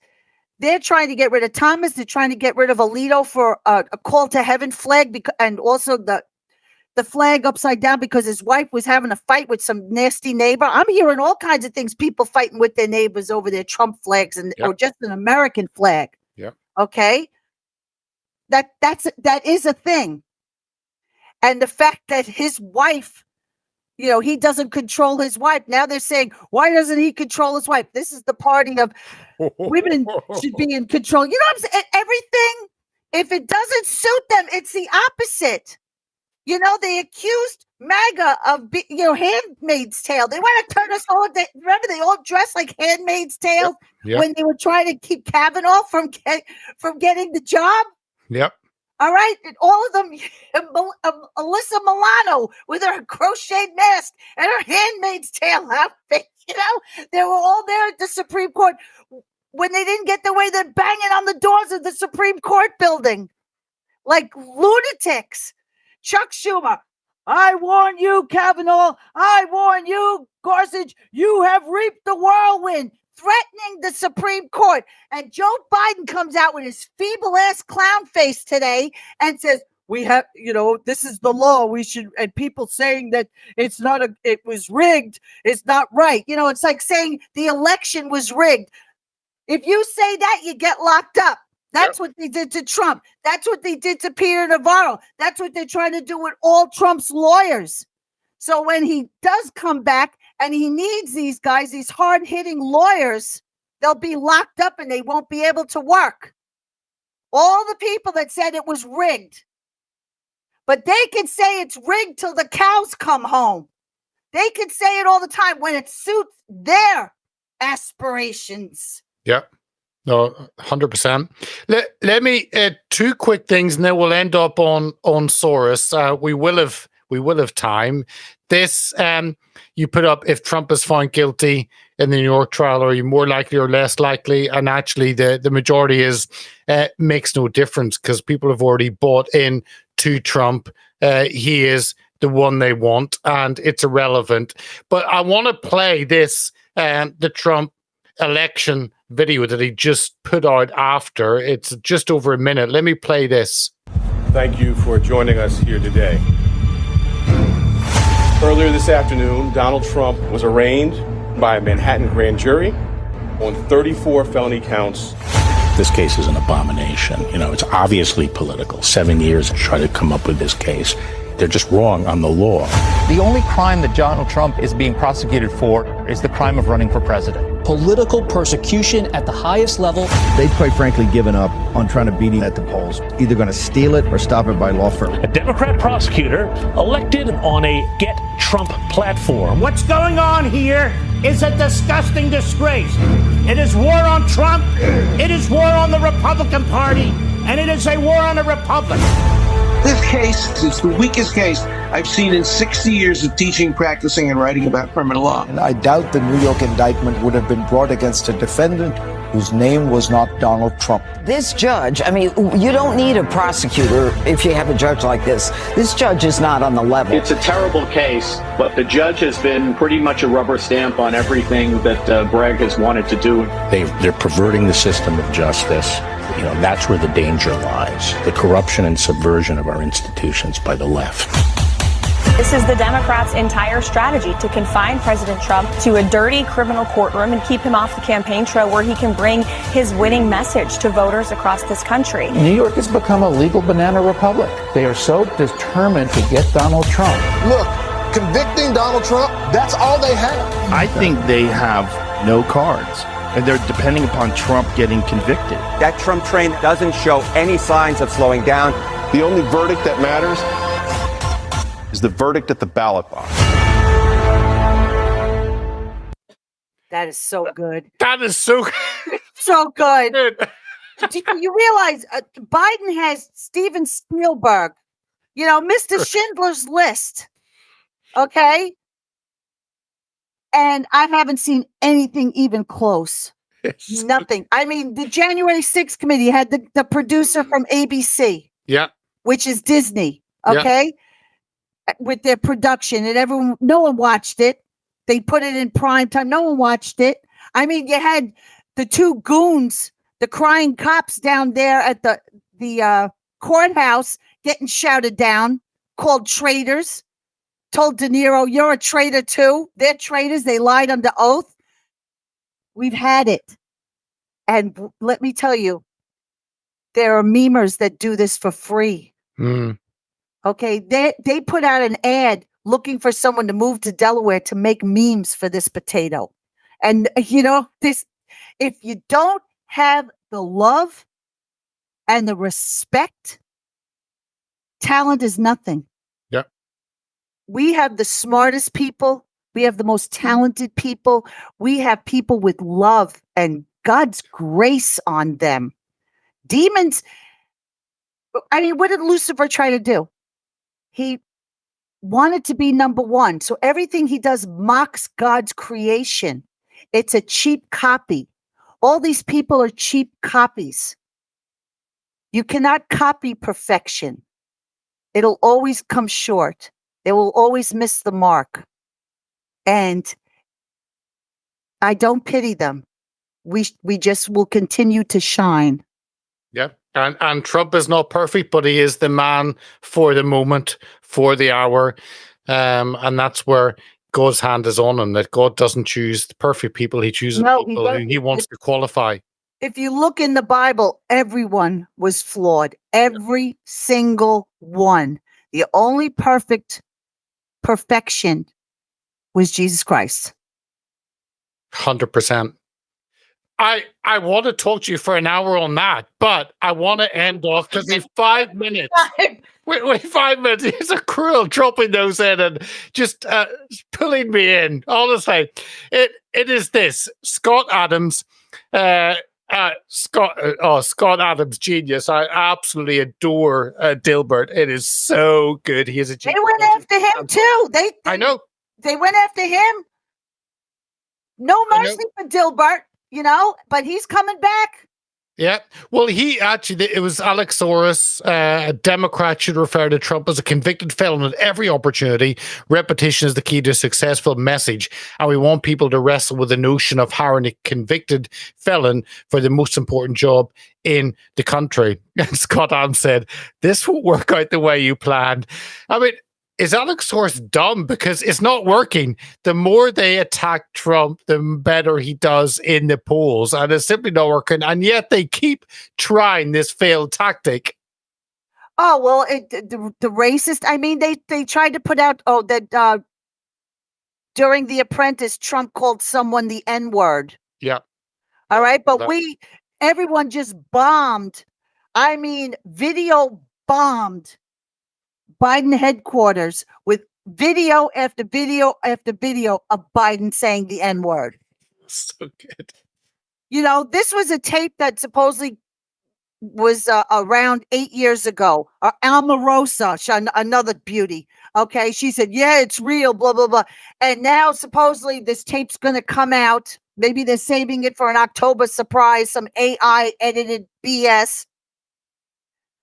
they're trying to get rid of Thomas. They're trying to get rid of Alito for a call to heaven flag, and also the flag upside down because his wife was having a fight with some nasty neighbor. I'm hearing all kinds of things, people fighting with their neighbors over their Trump flags or just an American flag. Yeah. Okay. That is a thing. And the fact that his wife, he doesn't control his wife. Now they're saying, why doesn't he control his wife? This is the party of women should be in control. You know what I'm saying? Everything, if it doesn't suit them, it's the opposite. They accused MAGA of, Handmaid's Tale. They want to turn us all. Remember, they all dressed like Handmaid's Tale when they were trying to keep Kavanaugh from getting the job. Yep. All right, and all of them, Alyssa Milano with her crocheted mask and her Handmaid's Tale outfit. They were all there at the Supreme Court. When they didn't get their way, they're banging on the doors of the Supreme Court building like lunatics. Chuck Schumer, I warn you, Kavanaugh. I warn you, Gorsuch. You have reaped the whirlwind, threatening the Supreme Court. And Joe Biden comes out with his feeble-ass clown face today and says, we have, this is the law. We should, and people saying that it was rigged. It's not right. It's like saying the election was rigged. If you say that, you get locked up. That's what they did to Trump. That's what they did to Peter Navarro. That's what they're trying to do with all Trump's lawyers. So when he does come back and he needs these guys, these hard-hitting lawyers, they'll be locked up and they won't be able to work. All the people that said it was rigged. But they can say it's rigged till the cows come home. They can say it all the time when it suits their aspirations. Yep. No, 100%. Let me 2 quick things, and then we'll end up on Soros. We will have time. This you put up, if Trump is found guilty in the New York trial, are you more likely or less likely? And actually, the majority is makes no difference because people have already bought in to Trump. He is the one they want, and it's irrelevant. But I want to play this the Trump election video that he just put out after. It's just over a minute. Let me play this. Thank you for joining us here today. Earlier this afternoon, Donald Trump was arraigned by a Manhattan grand jury on 34 felony counts. This case is an abomination. It's obviously political. 7 years to try to come up with this case. They're just wrong on the law. The only crime that Donald Trump is being prosecuted for is the crime of running for president. Political persecution at the highest level. They've quite frankly given up on trying to beat him at the polls. Either going to steal it or stop it by law firm. A Democrat prosecutor elected on a Get Trump platform. What's going on here is a disgusting disgrace. It is war on Trump. It is war on the Republican Party. And it is a war on the Republic. This case is the weakest case I've seen in 60 years of teaching, practicing, and writing about criminal law. And I doubt the New York indictment would have been brought against a defendant whose name was not Donald Trump. This judge, I mean, you don't need a prosecutor if you have a judge like this. This judge is not on the level. It's a terrible case, but the judge has been pretty much a rubber stamp on everything that Bragg has wanted to do. They're perverting the system of justice. You know, that's where the danger lies. The corruption and subversion of our institutions by the left. This is the Democrats' entire strategy, to confine President Trump to a dirty criminal courtroom and keep him off the campaign trail where he can bring his winning message to voters across this country. New York has become a legal banana republic. They are so determined to get Donald Trump. Look, convicting Donald Trump, that's all they have. I think they have no cards, and they're depending upon Trump getting convicted. That Trump train doesn't show any signs of slowing down. The only verdict that matters is the verdict at the ballot box. That is so good. That is so so good. Do you realize Biden has Steven Spielberg, you know, Mr. Schindler's List, okay? And I haven't seen anything even close. Nothing. I mean, the January 6th committee had the producer from ABC. Yeah. Which is Disney, okay? Yeah. With their production, and no one watched it. They put it in prime time. No one watched it. I mean, you had the two goons, the crying cops down there at the courthouse getting shouted down, called traitors, told De Niro, you're a traitor too. They're traitors. They lied under oath. We've had it. And let me tell you, there are memers that do this for free. Mm. Okay, they put out an ad looking for someone to move to Delaware to make memes for this potato. And, you know, if you don't have the love and the respect, talent is nothing. Yep. We have the smartest people. We have the most talented people. We have people with love and God's grace on them. Demons. I mean, what did Lucifer try to do? He wanted to be number one. So everything he does mocks God's creation. It's a cheap copy. All these people are cheap copies. You cannot copy perfection. It'll always come short. They will always miss the mark. And I don't pity them. We just will continue to shine. Yeah. And Trump is not perfect, but he is the man for the moment, for the hour. And that's where God's hand is on him, that God doesn't choose the perfect people. He chooses people who he wants to qualify. If you look in the Bible, everyone was flawed. Every single one. The only perfection was Jesus Christ. 100%. I want to talk to you for an hour on that, but I want to end off because in 5 minutes. Wait, 5 minutes. It's a cruel dropping those in and just pulling me in. Honestly, it is this Scott Adams. Scott Adams, genius. I absolutely adore Dilbert. It is so good. He is a genius. They went after him too. I know. They went after him. No mercy for Dilbert. You know, but he's coming back. Yeah. Well, it was Alex Soros, a Democrat, should refer to Trump as a convicted felon at every opportunity. Repetition is the key to a successful message. And we want people to wrestle with the notion of hiring a convicted felon for the most important job in the country. And Scott Adams said, this won't work out the way you planned. I mean, is Alex Soros dumb? Because it's not working. The more they attack Trump, the better he does in the polls. And it's simply not working. And yet they keep trying this failed tactic. Oh, well, the racist, I mean, they tried to put out, that during The Apprentice, Trump called someone the N-word. Yeah. All right. But everyone just bombed. I mean, video bombed Biden headquarters with video after video after video of Biden saying the N-word. So good. You know, this was a tape that supposedly was around 8 years ago. Almarosa, another beauty. Okay, she said, "Yeah, it's real." Blah blah blah. And now supposedly this tape's going to come out. Maybe they're saving it for an October surprise, some AI edited BS,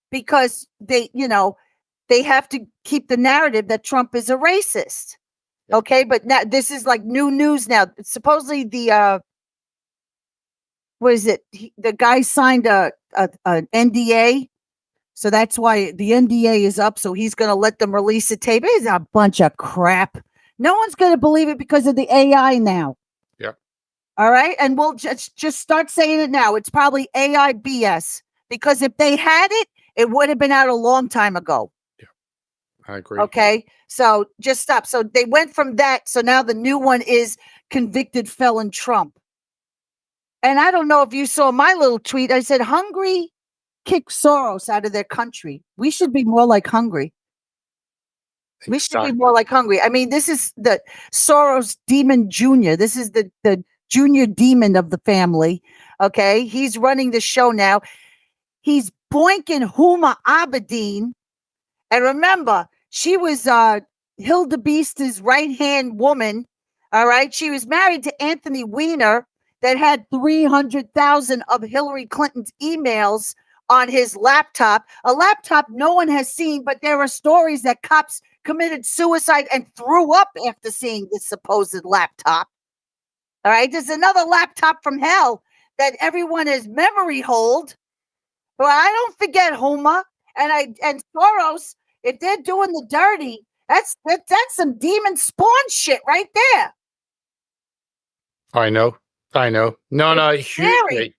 because they have to keep the narrative that Trump is a racist. Okay, but now this is like new news now. Supposedly the what is it? The guy signed an NDA, so that's why the NDA is up. So he's going to let them release the tape. It's a bunch of crap. No one's going to believe it because of the AI now. Yeah. All right, and we'll just start saying it now. It's probably AI BS, because if they had it, it would have been out a long time ago. Yeah, I agree. Okay, so just stop. So they went from that. So now the new one is convicted felon Trump. And I don't know if you saw my little tweet. I said, Hungary kicked Soros out of their country. We should be more like Hungary. We should be more like Hungary. I mean, this is the Soros demon junior. This is the junior demon of the family. Okay. He's running the show now. He's boinking Huma Abedin. And remember, she was Hilda Beast's right-hand woman. All right. She was married to Anthony Weiner, that had 300,000 of Hillary Clinton's emails on his laptop, a laptop no one has seen, but there are stories that cops committed suicide and threw up after seeing this supposed laptop. All right, there's another laptop from hell that everyone has memory hold. Well, I don't forget Huma and Soros. If they're doing the dirty, that's some demon spawn shit right there. I know. No, hugely.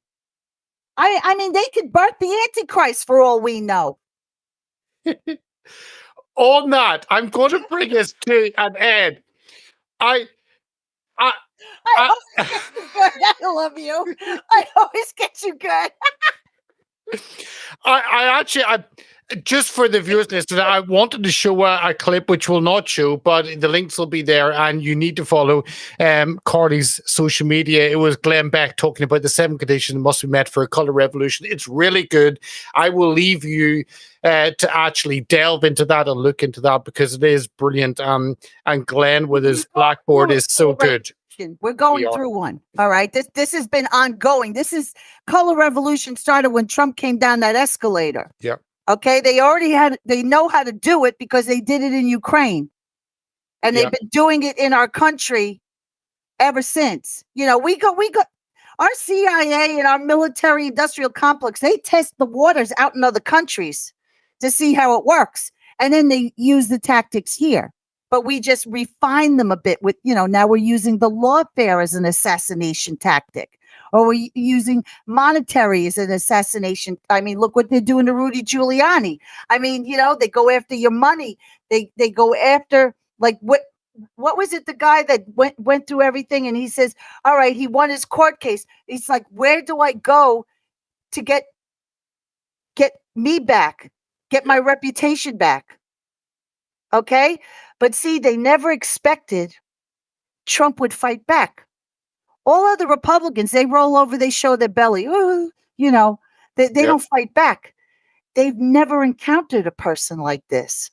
I mean, they could birth the Antichrist for all we know. On that, I'm going to bring us to an end. I always get you good. I love you. I always get you good. I actually, just for the viewers listening, I wanted to show a clip which will not show, but the links will be there, and you need to follow Karli's social media. It was Glenn Beck talking about the 7 conditions that must be met for a color revolution. It's really good. I will leave you to actually delve into that and look into that, because it is brilliant. And Glenn with his blackboard is so good. We're going through one. All right. This has been ongoing. Color revolution started when Trump came down that escalator. Yeah. Okay. They know how to do it because they did it in Ukraine. And they've been doing it in our country ever since. You know, we got our CIA and our military industrial complex, they test the waters out in other countries to see how it works. And then they use the tactics here. But we just refine them a bit with, now we're using the lawfare as an assassination tactic, or we're using monetary as an assassination. I mean, look what they're doing to Rudy Giuliani. I mean, they go after your money. They go after, like, what was it? The guy that went through everything, and he says, all right, he won his court case. He's like, where do I go to get me back, get my reputation back? Okay. But see, they never expected Trump would fight back. All other Republicans, they roll over, they show their belly. Ooh, they don't fight back. They've never encountered a person like this.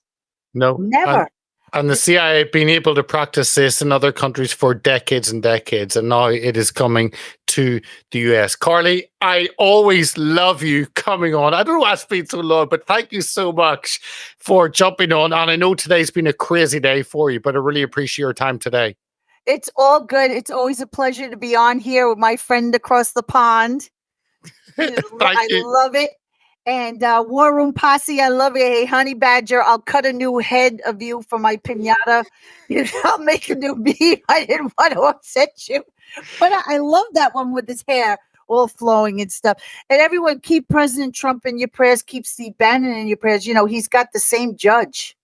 No. Never. And the CIA have been able to practice this in other countries for decades and decades, and now it is coming to the US. Karli, I always love you coming on. I don't know why it's been so long, but thank you so much for jumping on. And I know today's been a crazy day for you, but I really appreciate your time today. It's all good. It's always a pleasure to be on here with my friend across the pond. I love it. And War Room Posse, I love you. Hey, Honey Badger, I'll cut a new head of you for my piñata. I'll make a new meme. I didn't want to upset you. But I love that one with his hair all flowing and stuff. And everyone, keep President Trump in your prayers. Keep Steve Bannon in your prayers. He's got the same judge.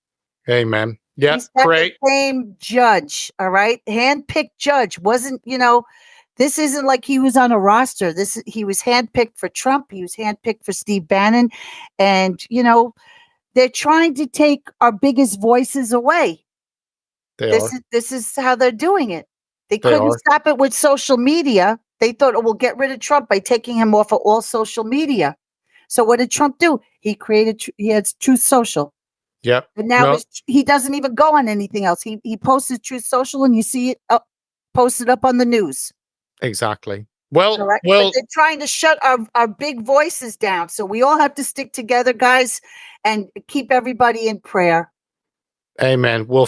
Amen. Yeah, he's got great. The same judge, all right? Hand-picked judge. Wasn't, this isn't like he was on a roster. He was handpicked for Trump. He was handpicked for Steve Bannon. And, they're trying to take our biggest voices away. This is how they're doing it. They couldn't stop it with social media. They thought, oh, we'll get rid of Trump by taking him off of all social media. So what did Trump do? He had Truth Social. Yep. And now he doesn't even go on anything else. He posted Truth Social, and you see it posted up on the news. Exactly. Well, But they're trying to shut our big voices down. So we all have to stick together, guys, and keep everybody in prayer. Amen. We'll